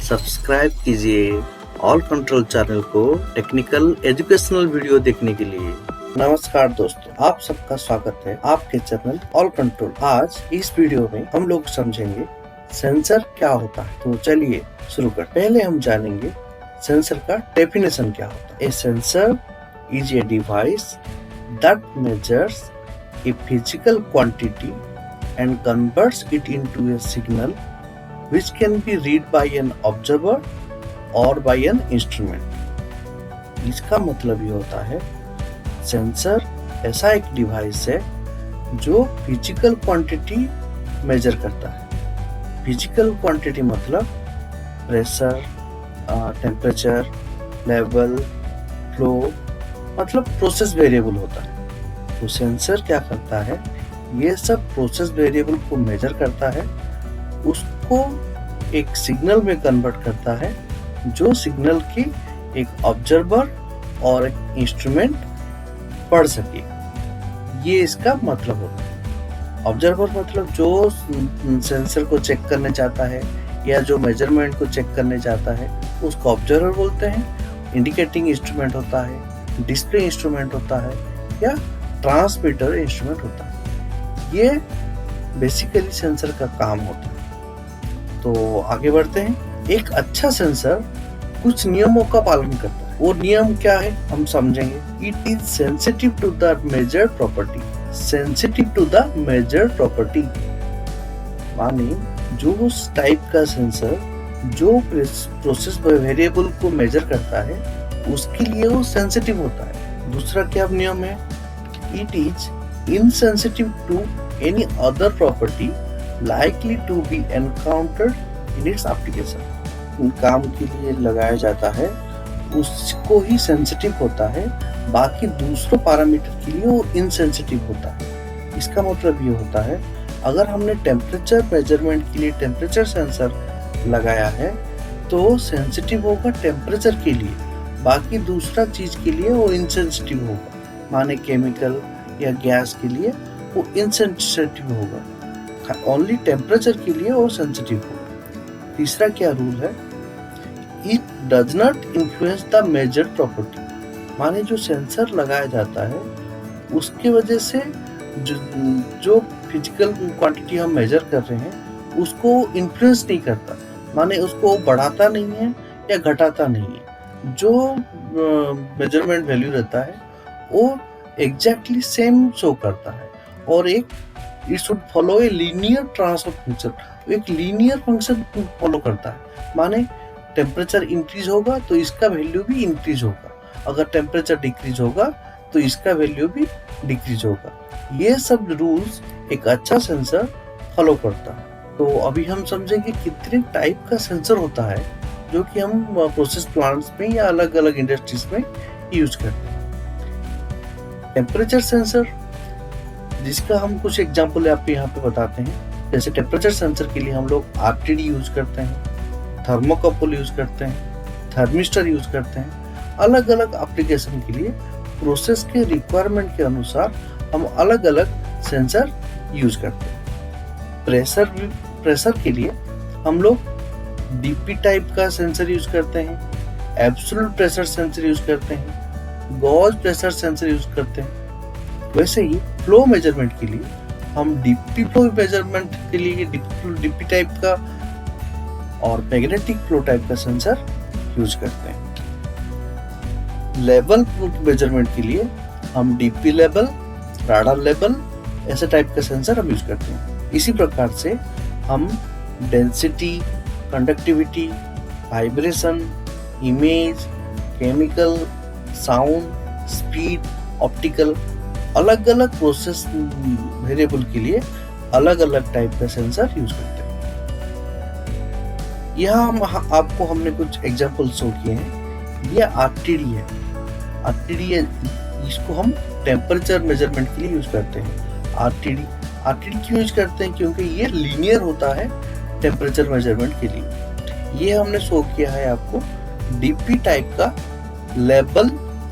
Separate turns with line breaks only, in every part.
Subscribe कीजिए all control channel को technical educational video देखने के लिए। नमस्कार दोस्तों, आप सबका स्वागत है आपके चैनल ऑल कंट्रोल। आज इस वीडियो में हम लोग समझेंगे सेंसर क्या होता है। तो चलिए शुरू करते हैं। पहले हम जानेंगे सेंसर का डेफिनेशन क्या होता है। A sensor is a device that measures a physical quantity and converts it into a signal which can be read by an observer or by an instrument। इसका मतलब ये होता है सेंसर ऐसा एक डिवाइस है जो फिजिकल क्वांटिटी मेजर करता है। फिजिकल क्वांटिटी मतलब प्रेशर, टेम्परेचर, लेवल, फ्लो, मतलब प्रोसेस वेरिएबल होता है। तो सेंसर क्या करता है, ये सब प्रोसेस वेरिएबल को मेजर करता है, उसको एक सिग्नल में कन्वर्ट करता है, जो सिग्नल की एक ऑब्जर्वर और एक इंस्ट्रूमेंट पढ़ सके। ये इसका मतलब होता है। ऑब्जर्वर मतलब जो सेंसर को चेक करने चाहता है या जो मेजरमेंट को चेक करने चाहता है उसको ऑब्जर्वर बोलते हैं। इंडिकेटिंग इंस्ट्रूमेंट होता है, डिस्प्ले इंस्ट्रूमेंट होता है या ट्रांसमीटर इंस्ट्रूमेंट होता है। ये बेसिकली सेंसर का काम होता है। तो आगे बढ़ते हैं। एक अच्छा सेंसर कुछ नियमों का पालन करता है। वो नियम क्या है हम समझेंगे। It is sensitive to the measured property. Sensitive to the measured property माने जो उस टाइप का सेंसर जो प्रोसेस वेरिएबल को मेजर करता है उसके लिए वो सेंसिटिव होता है। दूसरा क्या नियम है, it is insensitive to any other property likely to be encountered in its application। काम के लिए लगाया जाता है उसको ही सेंसिटिव होता है, बाकी दूसरों पैरामीटर के लिए वो इनसेंसिटिव होता है। इसका मतलब ये होता है अगर हमने टेम्परेचर मेजरमेंट के लिए टेम्परेचर सेंसर लगाया है तो सेंसिटिव होगा टेम्परेचर के लिए, बाकी दूसरा चीज के लिए वो इनसेंसिटिव होगा। माने केमिकल या गैस के लिए वो इनसेंसिटिव होगा, ओनली टेम्परेचर के लिए वो सेंसिटिव होगा। तीसरा क्या रूल है, it does not influence the measured property. माने जो सेंसर लगाया जाता है उसके वजह से जो फिजिकल क्वांटिटी हम मेजर कर रहे हैं उसको इन्फ्लुएंस नहीं करता, माने उसको बढ़ाता नहीं है या घटाता नहीं है। जो मेजरमेंट वैल्यू रहता है वो एग्जैक्टली सेम शो करता है और एक it should follow a linear transfer function. एक लीनियर फंक्शन फॉलो करता है। माने टेम्परेचर इंक्रीज होगा तो इसका वैल्यू भी इंक्रीज होगा, अगर टेम्परेचर डिक्रीज होगा तो इसका वैल्यू भी डिक्रीज होगा। ये सब रूल्स एक अच्छा सेंसर फॉलो करता है। तो अभी हम समझेंगे कितने टाइप का सेंसर होता है जो कि हम प्रोसेस प्लांट्स में या अलग अलग इंडस्ट्रीज में यूज करते हैं। टेम्परेचर सेंसर, जिसका हम कुछ एग्जांपल आपको यहाँ पे बताते हैं। जैसे टेम्परेचर सेंसर के लिए हम लोग आरटीडी यूज करते हैं, थर्मोकपल यूज करते हैं, थर्मिस्टर यूज करते हैं। अलग अलग एप्लीकेशन के लिए प्रोसेस के रिक्वायरमेंट के अनुसार हम अलग अलग सेंसर यूज करते हैं। प्रेशर के लिए हम लोग डीपी टाइप का सेंसर यूज करते हैं, एब्सोल्यूट प्रेशर सेंसर यूज करते हैं, गॉज प्रेशर सेंसर यूज करते हैं। वैसे ही फ्लो मेजरमेंट के लिए हम डीपी फ्लो मेजरमेंट के लिए डीपी टाइप का और मैग्नेटिक फ्लो टाइप का सेंसर यूज करते हैं। लेवल मेजरमेंट के लिए हम डीपी लेवल, राडार लेवल ऐसे टाइप का सेंसर हम यूज करते हैं। इसी प्रकार से हम density, conductivity, vibration, image, chemical, sound, speed, optical, अलग अलग प्रोसेस वेरिएबल के लिए अलग अलग टाइप का सेंसर यूज करते हैं। यहाँ आपको हमने कुछ एग्जांपल शो किए हैं। ये आरटीडी है। आरटीडी है, इसको हम टेम्परेचर मेजरमेंट के लिए यूज करते हैं। आरटीडी क्यों यूज करते हैं, क्योंकि ये लीनियर होता है टेम्परेचर मेजरमेंट के लिए। ये हमने शो किया है आपको डीपी टाइप का लेवल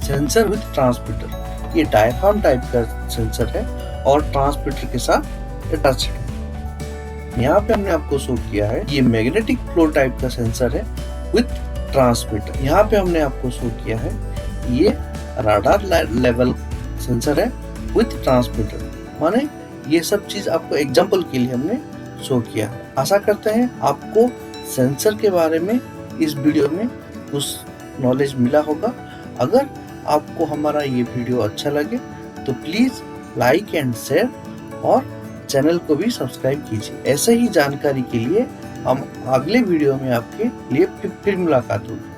सेंसर विद ट्रांसमीटर। ये डायफ्राम टाइप का सेंसर है और ट्रांसमीटर के साथ अटैच्ड है। यहाँ पे हमने आपको शो किया है ये मैग्नेटिक फ्लो टाइप का सेंसर है विथ ट्रांसमीटर। यहाँ पे हमने आपको शो किया है ये राडार लेवल सेंसर है विथ ट्रांसमीटर। माने ये सब चीज आपको एग्जांपल के लिए हमने शो किया। आशा करते हैं आपको सेंसर के बारे में इस वीडियो में कुछ नॉलेज मिला होगा। अगर आपको हमारा ये वीडियो अच्छा लगे तो प्लीज लाइक एंड शेयर और चैनल को भी सब्सक्राइब कीजिए। ऐसे ही जानकारी के लिए हम अगले वीडियो में आपके लिए फिर मुलाकात होगी।